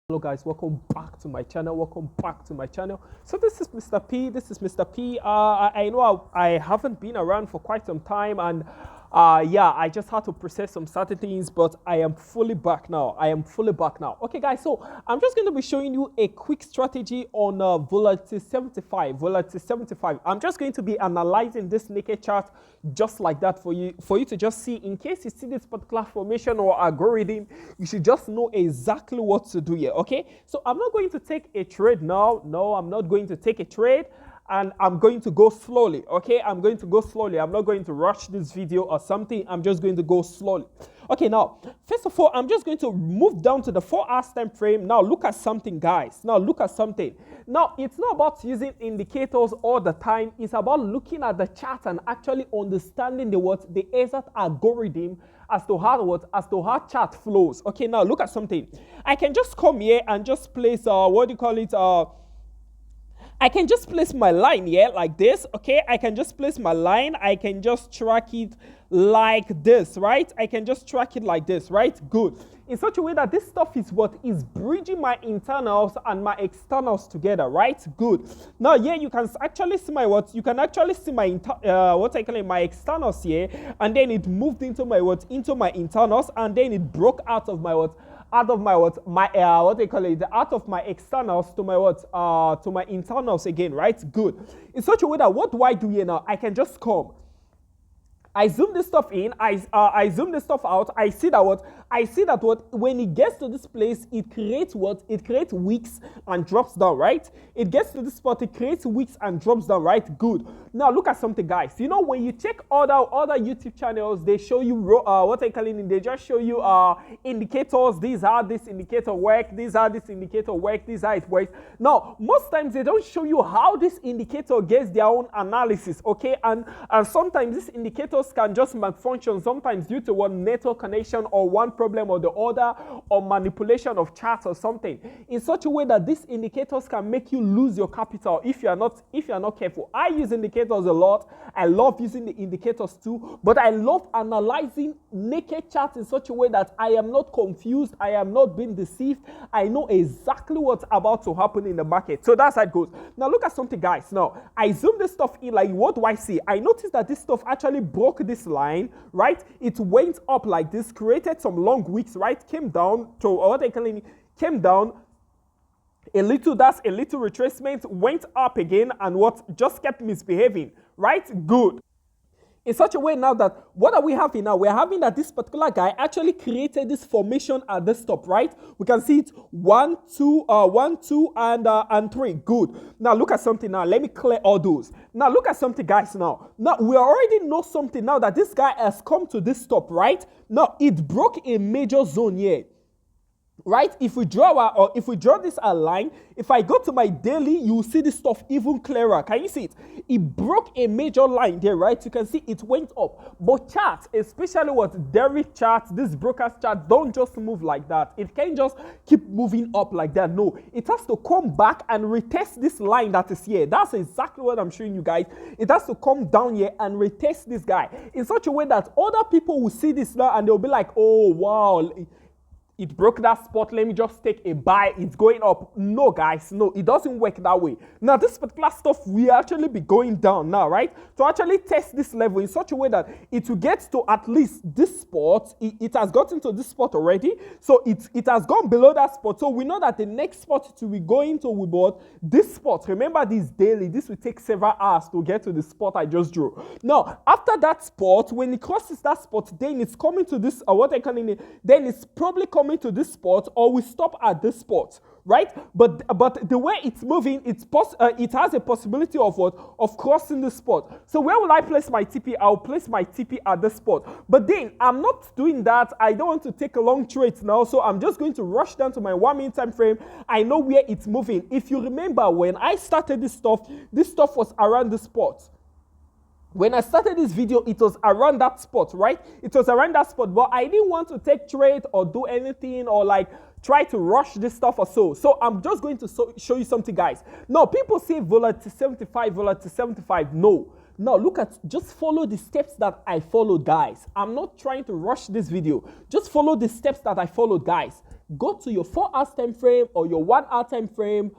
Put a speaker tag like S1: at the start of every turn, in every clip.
S1: Hello guys, welcome back to my channel. So this is Mr. P. I know I haven't been around for quite some time, and yeah, I just had to process some certain things, but I am fully back now. Okay guys, so I'm just going to be showing you a quick strategy on Volatility 75. I'm just going to be analyzing this naked chart just like that for you to just see. In case you see this particular formation or algorithm, you should just know exactly what to do here. Okay, so I'm not going to take a trade now. No, I'm not going to take a trade, and I'm going to go slowly. Okay, I'm going to go slowly. I'm not going to rush this video or something. I'm just going to go slowly. Okay, now first of all, I'm just going to move down to the 4 hours time frame. Now look at something, guys. Now it's not about using indicators all the time. It's about looking at the chart and actually understanding the exact algorithm as to how chart flows. Okay, now look at something. I can just come here and just place I can just place my line here like this. Okay, I can just place my line. I can just track it like this, right? I can just track it like this, right? Good. In such a way that this stuff is what is bridging my internals and my externals together, right? Good. Now here you can actually see my my externals here, and then it moved into my internals, and then it broke out of my out of my externals to my internals again, right? Good. In such a way that what do I do here now? I can just come. I zoom this stuff in, I zoom this stuff out, I see that when it gets to this place, it creates wicks and drops down, right? It gets to this spot, it creates wicks and drops down, right? Good. Now look at something, guys. You know, when you check other YouTube channels, they show you they just show you indicators. These are this indicator work, these are this indicator work, these are it works. Now most times they don't show you how this indicator gets their own analysis, okay? And sometimes these indicators can just malfunction, sometimes due to one network connection or one problem or the other, or manipulation of charts or something, in such a way that these indicators can make you lose your capital if you are not careful. I use indicators a lot. I love using the indicators too, but I love analyzing naked charts in such a way that I am not confused, I am not being deceived. I know exactly what's about to happen in the market. So that's how it goes. Now look at something, guys. Now I zoom this stuff in. Like, what do I see? I noticed that this stuff actually broke this line, right? It went up like this, created some long wicks, right? Came down a little, that's a little retracement, went up again, and what just kept misbehaving, right? Good. In such a way now that what are we having now? We're having that this particular guy actually created this formation at the top, right? We can see it 1, 2, and 3. Good. Now look at something now. Let me clear all those. Now look at something, guys. Now we already know something now that this guy has come to this top, right? Now it broke a major zone here. Right? If we draw this line, if I go to my daily, you will see this stuff even clearer. Can you see it? It broke a major line there, right? You can see it went up. But charts, especially deriv charts, this broker's chart, don't just move like that. It can't just keep moving up like that. No, it has to come back and retest this line that is here. That's exactly what I'm showing you guys. It has to come down here and retest this guy in such a way that other people will see this now and they'll be like, oh wow, it broke that spot, let me just take a buy, it's going up. No, guys, no, it doesn't work that way. Now this particular stuff will actually be going down now, right? To actually test this level in such a way that it will get to at least this spot. It has gotten to this spot already, so it has gone below that spot. So we know that the next spot to be going to we bought this spot. Remember, this daily, this will take several hours to get to the spot I just drew. Now after that spot, when it crosses that spot, then it's coming to this then it's probably coming to this spot, or we stop at this spot, right? But the way it's moving, it has a possibility of crossing the spot. So where will I place my TP? I'll place my TP at this spot. But then I'm not doing that. I don't want to take a long trade now, so I'm just going to rush down to my 1 minute time frame. I know where it's moving. If you remember, when I started this stuff was around this spot. When I started this video, it was around that spot, right? It was around that spot, but I didn't want to take trade or do anything or like try to rush this stuff or so. So I'm just going to show you something, guys. Now, people say Volatility 75. No. Now, just follow the steps that I followed, guys. I'm not trying to rush this video. Just follow the steps that I followed, guys. go to your 4 hours time frame or your 1 hour time frame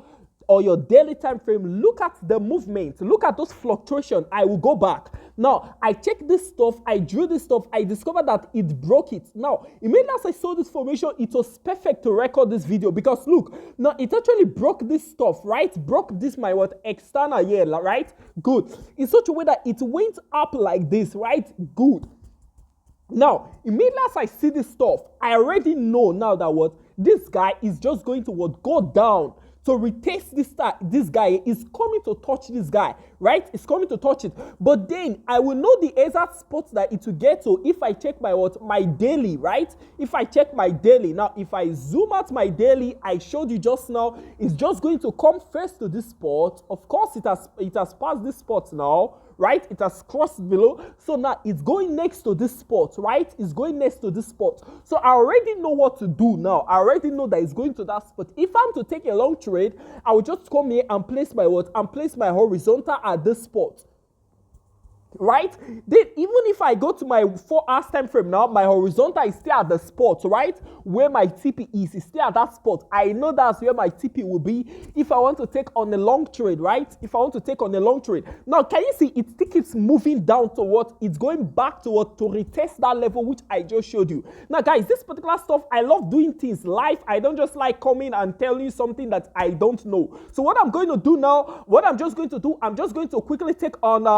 S1: or your daily time frame, look at the movement, look at those fluctuations. I will go back. Now, I checked this stuff, I drew this stuff, I discovered that it broke it. Now, immediately as I saw this formation, it was perfect to record this video because look, now it actually broke this stuff, right? Broke this, my what, external here, right? Good. In such a way that it went up like this, right? Good. Now, immediately as I see this stuff, I already know now that what, this guy is just going to what, go down. To retest this guy is coming to touch this guy, right? It's coming to touch it. But then I will know the exact spots that it will get to if I check my what? My daily, right? If I check my daily. Now, if I zoom out my daily, I showed you just now, it's just going to come first to this spot. Of course, it has passed this spot now, right? It has crossed below. So now it's going next to this spot, right? It's going next to this spot. So I already know what to do now. I already know that it's going to that spot. If I'm to take a long trade, I will just come here and place my what? And place my horizontal at this spot. Right? Then even if I go to my 4 hours time frame now, my horizontal is still at the spot, right? Where my TP is. It's still at that spot. I know that's where my TP will be if I want to take on a long trade, right? If I want to take on a long trade. Now, can you see it still keeps moving down to what? It's going back to what? To retest that level which I just showed you. Now, guys, this particular stuff, I love doing things live. I don't just like coming and telling you something that I don't know. So what I'm going to do now, what I'm just going to do, I'm just going to quickly take on,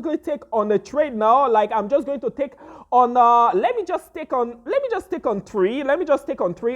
S1: take on a trade now. Like I'm just going to take on let me just take on 3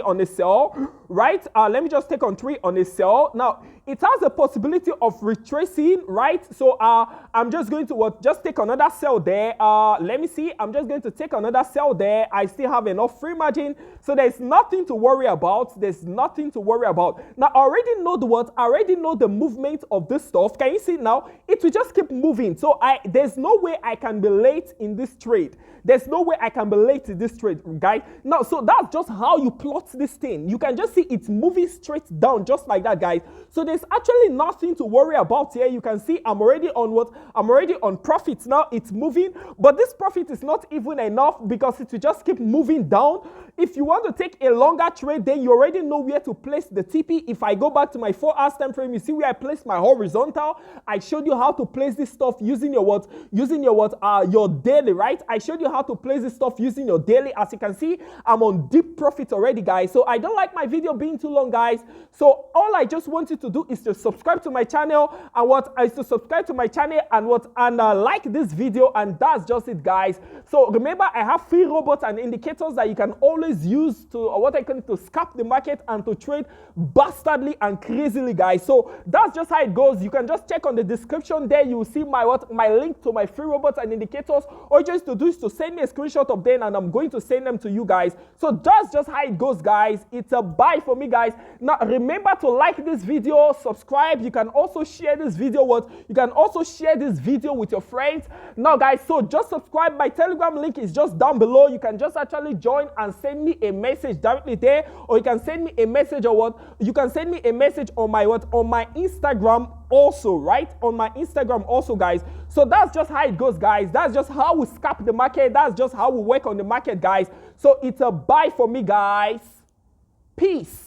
S1: on a sell, right? Let me just take on 3 on a sell. Now it has a possibility of retracing, right? So I'm just going to just take another sell there. Let me see, I'm just going to take another sell there. I still have enough free margin, so there's nothing to worry about. Now I already know I already know the movement of this stuff. Can you see now? It will just keep moving. So there's no way I can be late in this trade. There's no way I can be late in this trade, guys. Now, so that's just how you plot this thing. You can just see it's moving straight down just like that, guys. So there's actually nothing to worry about here. You can see I'm already on what? I'm already on profits now. It's moving, but this profit is not even enough because it will just keep moving down. If you want to take a longer trade, then you already know where to place the TP. If I go back to my 4 hours time frame, you see where I placed my horizontal. I showed you how to place this stuff using your what? Using your what? Your daily, right? I showed you how to place this stuff using your daily. As you can see, I'm on deep profit already, guys. So I don't like my video being too long, guys. So all I just want you to do is to subscribe to my channel and like this video, and that's just it, guys. So remember, I have free robots and indicators that you can always use to scalp the market and to trade bastardly and crazily, guys. So that's just how it goes. You can just check on the description there. You will see my link to my free robots and indicators. All you just to do is to send me a screenshot of them, and I'm going to send them to you guys. So that's just how it goes, guys. It's a buy for me, guys. Now remember to like this video, subscribe. You can also share this video with your friends. Now, guys, so just subscribe. My Telegram link is just down below. You can just actually join and send me a message directly there, or you can send me a message on my Instagram also, right? On my Instagram also, guys. So that's just how it goes, guys. That's just how we scalp the market. That's just how we work on the market, guys. So it's a buy for me, guys. Peace.